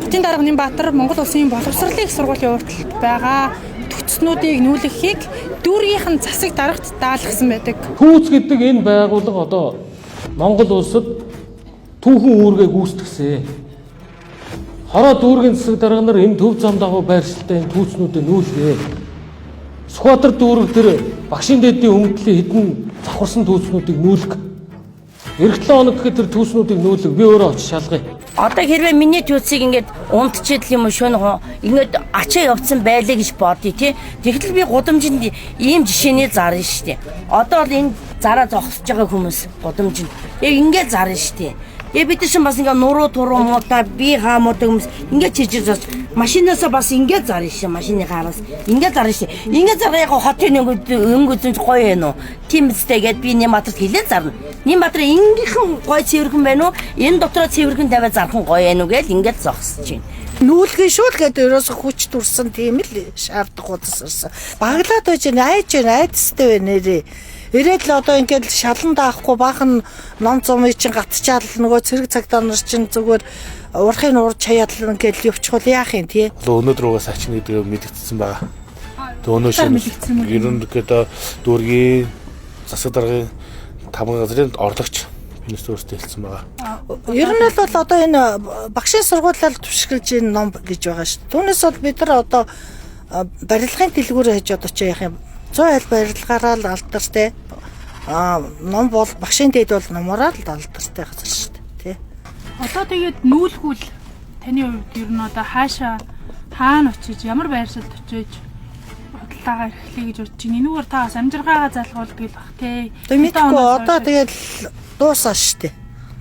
Хотын дарга Нямбатар Монгол Улсын боловсролын их сургуулийн урталд байгаа төцнүүдийг нүүлгэхийг дүүргийнх нь засаг дарагт даалгасан байдаг. Түүц гэдэг энэ байгууллага одоо Монгол улсад түүхэн үүргээ гүйцэтгсэн. Хороо дүүргийн засаг дарга нар энэ төв зам дагуу байршилтай энэ түүцнүүдийг нүүлгээ. Сүхбаатар дүүрэг тэр багшийн дэдийн өмдлөлийн хэдэн завхарсан түүцнүүдийг нүүлгэх. Эх 7 хоног гэхэд тэр түүцнүүдийг нүүлгэх. Би өөрөө очиж шалгая. Одоо хэрвээ миний түүцийг ингээд унтчихэл юм шөнө ингээд ачаа явцсан байлаа гэж бодъё тий. Тэгэхдээ би гудамжинд ийм жишээний зарна штэ. Одоо бол энэ зараа зогсож байгаа хүмүүс гудамжинд. Яг ингээд зарна штэ. Бид чинь бас ингээд нуруу туруу муута би хаамуудаг хүмүүс ингээд чирж зоч машинаасаа бас ингээд зарна шээ машины хараас ингээд зарна шээ. Ингээд зараа яг хотын өнгөзөнч гоё юм уу? Тийм үстэйгээд би Нямбатарт хэлээ зарна. Нямбатар ингэхэн гоё цэвэрхэн байна уу? Энэ дотроо цэвэрхэн тавиад зархан гоё байна уу гэж ингээд зогсож байна. Нүүлгэн шүүлгээд ерөөсө хүч төрсөн тийм л шаардах удасарсан. Баглаад байж айдастай байна нэрээ. Ирээд л одоо ингээд шалан даахгүй баахан ном зумыг чинь гатчаал нөгөө цэрэг цагдаа нар чинь зүгээр урахын урд чаяад л ингээд явчихвал яах юм тий. Өнөөдөр угаас ачин гэдэг мэдэгдсэн байгаа. Өнөөдөр ерөнхийдөө дүүргийн засаг даргын 5 газрын орлогч Министр өөртөө хэлсэн байгаа. Ер нь бол одоо энэ багшийн сургуулиар төвшгөлж энэ ном гэж байгаа шүү. Түүнээс бол бид нар одоо барилгын дэлгүүрээ хийж одоо ч яах юм 100 аль барилгаараа л алдартай. Ном бол багшийн дэд бол номороо л алдартай газар шүү дээ. Тий. Одоо тэгээд нүүлгүүл таны хувьд ер нь одоо хаана очиж ямар байршилд очиж бодлогоо эрхлэе гэж бодож байна. Энүүгээр та бас амжиргаагаа залгуулдаг бах тий. Мэдээгүй одоо тэгээд дуусаа штэ.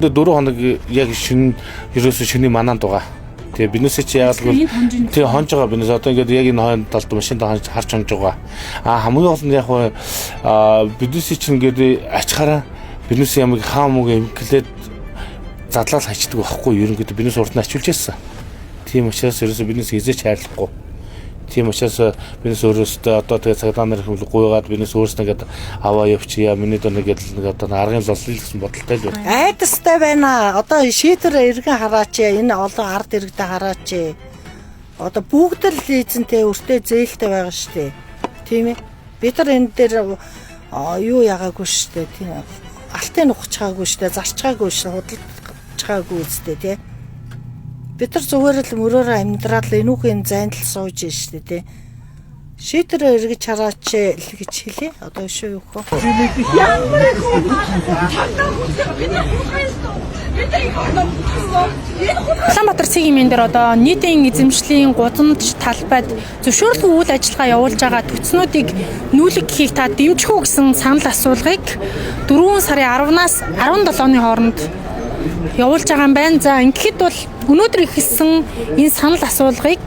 4 хоног яг ерөөсөө шөнийн манаанд байгаа. Тэгээ биднээс чи яг тэгээ хонж байгаа биднээс одоо ингээд яг энэ хойнд талд машинд харж хонж байгаа. Хамгийн гол нь яг биднээс чи ингээд ачхаараа биднээс ямаг хаамууг имклээд задлал хачдаг байхгүй ерөнхийдөө биднээс урд нь ачуулж яасан. Тийм учраас ерөөсөө биднээс хизээч хайрлахгүй. Тийм учраас биднээс өөрөөсөө одоо тэгээ цагдаа нар хөвлөг гуйгаад биднээс өөрснөө ингээд аваа явчихъя. Миний доо нэг одоо аргын лоллол гэсэн бодолтой л байна. Айдастай байна. Одоо шийдвэр эргэн хараач. Энэ олон ард иргэдээ хараач. Одоо бүгд л эзэнтэй өртөө зээлтэй байгаа шүү дээ. Тийм ээ. Бид нар энэ дээр юу ягаагүй шүү дээ. Тийм алтын ухчихаагүй шүү дээ. Зарчгаагүй шүү. Худалдчихаагүй үстэй тийм. Бид нар зүгээр л мөрөөрөө амьдрал энүүхэн зайнтал сууж штэ тий. Шийдвэр эргэж хараач л гэж хэлээ. Одоо шүү юу хөө. Улаанбаатар цэгийн мен дээр одоо нийтийн эзэмшлийн гудамж талбайд зөвшөөрлөг үйл ажиллагаа явуулж байгаа төцнүүдийг нүүлгэхийг та дэмжих үү гэсэн санал асуулгыг 4 сарын 10-наас 17-ны хооронд явуулж байгаа юм байна. За ингэхэд бол өнөөдөр ихэлсэн энэ санал асуулгыг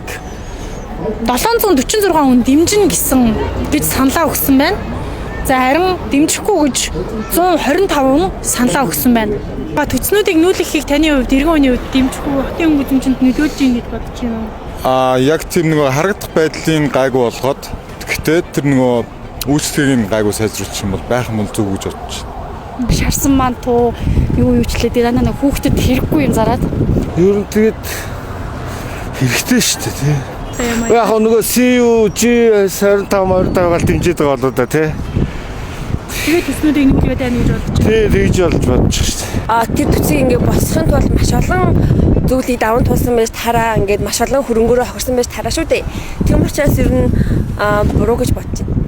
746 хүн дэмжинэ гэсэн гэж саналаа өгсөн байна. За харин дэмжихгүй гэж 125 хүн саналаа өгсөн байна. Төцнүүдийг нүүлгэхийг таны хувьд иргэн хүний хувьд дэмжихгүй хотын өнгөзөмжөнд нөлөөлж ийн гэж бодож байна уу? Яг тэр нөгөө харагдах байдлын гайгүй болгоод гэхдээ тэр нөгөө үйлчлэгийн гайгүй сайжруулах юм бол байх юм бол зөв гэж бодож байна. Шарсан маань туу юу юучлээ дээр нэг хүүхдэд хэрэггүй юм зараад. Ер нь тэгээд хэрэгтэй шүү дээ тий. Яг нөгөө CUG 25 таагаар дэмжиж байгаа болоо да тий. Тэгээд төснүүдийг нүүлгээд байна гэж бодож байна. Тий, тэгж болж бодож шүү дээ. Тэр төцийг ингээд босхын тулд маш олон зүйлийг даван туулсан байж тараа ингээд маш олон хөрөнгөөрөө хохирсон байж тараа шүү дээ. Тийм учраас ер нь буруу гэж бодож байна.